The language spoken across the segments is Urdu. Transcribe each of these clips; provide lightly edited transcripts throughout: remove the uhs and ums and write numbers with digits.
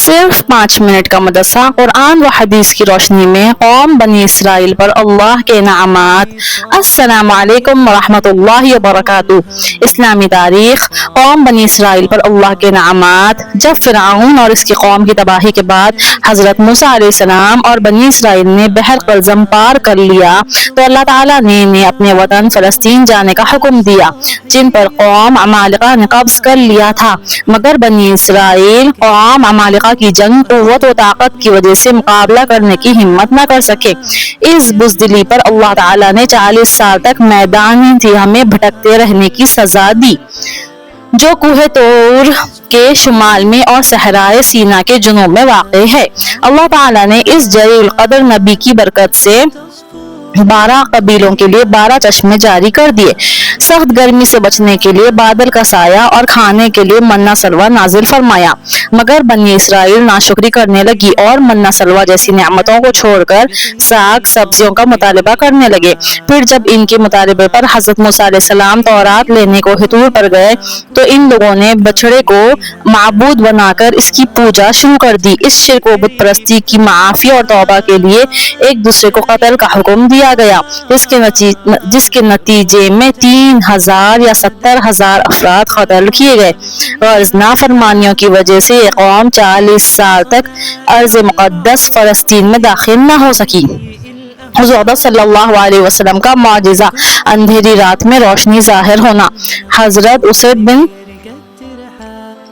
صرف 5 منٹ کا مدرسہ قرآن و حدیث کی روشنی میں قوم بنی اسرائیل پر اللہ کے انعامات۔ السلام علیکم ورحمۃ اللہ وبرکاتہ۔ اسلامی تاریخ۔ قوم بنی اسرائیل پر اللہ کے انعامات۔ جب فرعون اور اس کی قوم کی تباہی کے بعد حضرت موسیٰ علیہ السلام اور بنی اسرائیل نے بحر قلزم پار کر لیا تو اللہ تعالیٰ نے انہیں اپنے وطن فلسطین جانے کا حکم دیا، جن پر قوم عمالقہ نے قبض کر لیا تھا، مگر بنی اسرائیل قوم عمالقہ کی جنگ قوت و طاقت کی وجہ سے مقابلہ کرنے کی ہمت نہ کر سکے۔ اس بزدلی پر اللہ تعالیٰ نے 40 سال تک میدان سیاہ میں بھٹکتے رہنے کی سزا دی، جو کوہ طور کے شمال میں اور صحرائے سینا کے جنوب میں واقع ہے۔ اللہ تعالیٰ نے اس جلیل القدر نبی کی برکت سے 12 قبیلوں کے لیے 12 چشمے جاری کر دیے، سخت گرمی سے بچنے کے لیے بادل کا سایہ اور کھانے کے لیے منہ سلوہ نازل فرمایا، مگر بنی اسرائیل ناشکری کرنے لگی اور منہ سلوہ جیسی نعمتوں کو چھوڑ کر ساگ سبزیوں کا مطالبہ کرنے لگے۔ پھر جب ان کے مطالبے پر حضرت موسیٰ علیہ السلام تورات لینے کو طور پر گئے تو ان لوگوں نے بچڑے کو معبود بنا کر اس کی پوجا شروع کر دی۔ اس شرک و بت پرستی کی معافی اور توبہ کے لیے ایک دوسرے کو قتل کا حکم دیا گیا، جس کے نتیجے میں 3000 یا 70,000 افراد قتل کیے گئے۔ غرض نافرمانیوں کی وجہ سے یہ قوم 40 سال تک ارض مقدس فلسطین میں داخل نہ ہو سکی۔ حضور صلی اللہ علیہ وسلم کا معجزہ، اندھیری رات میں روشنی ظاہر ہونا۔ حضرت اسید بن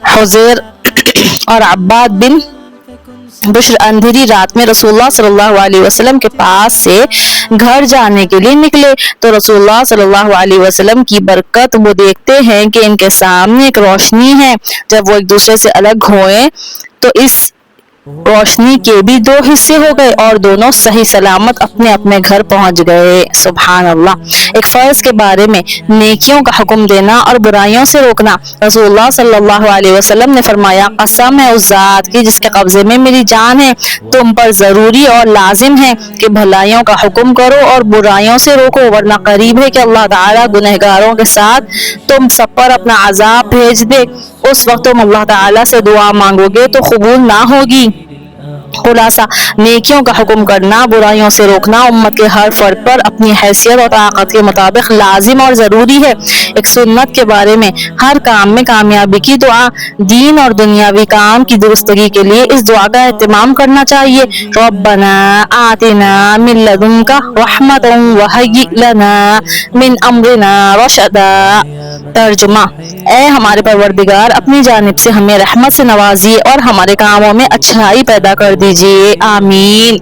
حضیر اور عباد بن بشر اندھیری رات میں رسول اللہ صلی اللہ علیہ وسلم کے پاس سے گھر جانے کے لیے نکلے تو رسول اللہ صلی اللہ علیہ وسلم کی برکت وہ دیکھتے ہیں کہ ان کے سامنے ایک روشنی ہے۔ جب وہ ایک دوسرے سے الگ ہوئے تو اس روشنی کے بھی 2 حصے ہو گئے اور دونوں صحیح سلامت اپنے اپنے گھر پہنچ گئے۔ سبحان اللہ۔ ایک فرض کے بارے میں نیکیوں کا حکم دینا اور برائیوں سے روکنا۔ رسول اللہ صلی اللہ علیہ وسلم نے فرمایا، قسم ہے اس ذات کی جس کے قبضے میں میری جان ہے، تم پر ضروری اور لازم ہے کہ بھلائیوں کا حکم کرو اور برائیوں سے روکو، ورنہ قریب ہے کہ اللہ تعالیٰ گنہگاروں کے ساتھ تم سب پر اپنا عذاب بھیج دے۔ اس وقت تم اللہ تعالیٰ سے دعا مانگو گے تو قبول نہ ہوگی۔ خلاصہ، نیکیوں کا حکم کرنا، برائیوں سے روکنا امت کے ہر فرد پر اپنی حیثیت اور طاقت کے مطابق لازم اور ضروری ہے۔ ایک سنت کے بارے میں، ہر کام میں کامیابی کی دعا۔ دین اور دنیاوی کام کی درستگی کے لیے اس دعا کا اہتمام کرنا چاہیے۔ ربنا آتنا من لدنک رحمۃ وہیئ لنا من امرنا رشدا۔ ترجمہ: اے ہمارے پروردگار، اپنی جانب سے ہمیں رحمت سے نوازیے اور ہمارے کاموں میں اچھائی پیدا کر دیجیے، آمین۔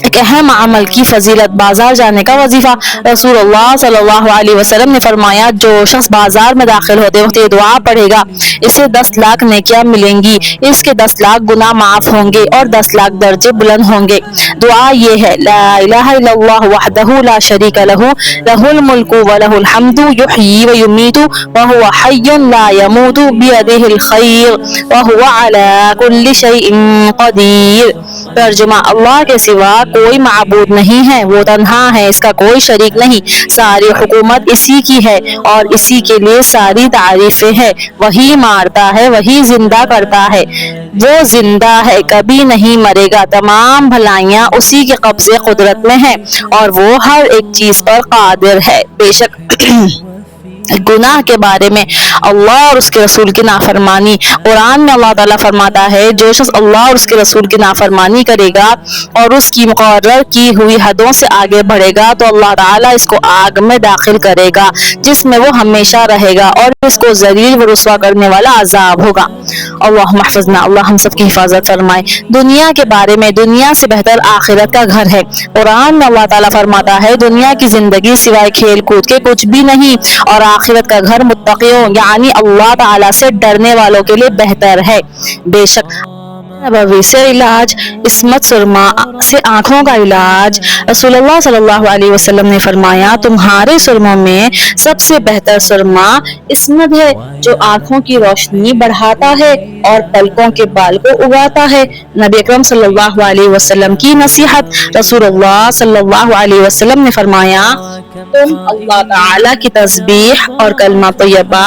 ایک اہم عمل کی فضیلت، بازار جانے کا وظیفہ۔ رسول اللہ صلی اللہ علیہ وسلم نے فرمایا، جو شخص بازار میں داخل ہوتے وقت یہ دعا پڑھے گا اسے 10 لاکھ نیکیاں ملیں گی، اس کے 10 لاکھ گناہ معاف ہوں گے اور 10 لاکھ درجے بلند ہوں گے۔ دعا یہ ہے، لا الہ الا اللہ وحدہ لا شریک لہ، لہ الملک ولہ الحمد یحیی ویمیت وہو حی لا یموت بیدہ الخیر وہو علی کل شیء قدیر۔ ترجمہ: اللہ کے سوا کوئی معبود نہیں ہے، وہ تنہا ہے، اس کا کوئی شریک نہیں، ساری حکومت اسی کی ہے اور اسی کے لیے ساری تعریفیں ہیں۔ وہی مارتا ہے، وہی زندہ کرتا ہے، وہ زندہ ہے، کبھی نہیں مرے گا، تمام بھلائیاں اسی کے قبضے قدرت میں ہیں اور وہ ہر ایک چیز پر قادر ہے۔ بے شک گناہ کے بارے میں اللہ اور اس کے رسول کی نافرمانی۔ قرآن میں اللہ تعالیٰ فرماتا ہے، جو شخص اللہ اور اس کے رسول کی نافرمانی کرے گا اور اس کی مقرر کی ہوئی حدوں سے آگے بڑھے گا تو اللہ تعالیٰ اس کو آگ میں داخل کرے گا جس میں وہ ہمیشہ رہے گا اور اس کو ذلیل و رسوا کرنے والا عذاب ہوگا۔ اللہم احفظنا، اللہ ہم سب کی حفاظت فرمائے۔ دنیا کے بارے میں، دنیا سے بہتر آخرت کا گھر ہے۔ قرآن میں اللہ تعالیٰ فرماتا ہے، دنیا کی زندگی سوائے کھیل کود کے کچھ بھی نہیں اور آخرت کا گھر متقیوں یعنی اللہ تعالیٰ سے ڈرنے والوں کے لیے بہتر ہے۔ بے شک نبوی سے علاج، عصمت سرما سے آنکھوں کا علاج۔ رسول اللہ صلی اللہ علیہ وسلم نے فرمایا، تمہارے سرموں میں سب سے بہتر سرما عصمت ہے، جو آنکھوں کی روشنی بڑھاتا ہے اور پلکوں کے بال کو اگاتا ہے۔ نبی اکرم صلی اللہ علیہ وسلم کی نصیحت۔ رسول اللہ صلی اللہ علیہ وسلم نے فرمایا، تم اللہ تعالیٰ کی تسبیح اور کلمہ طیبہ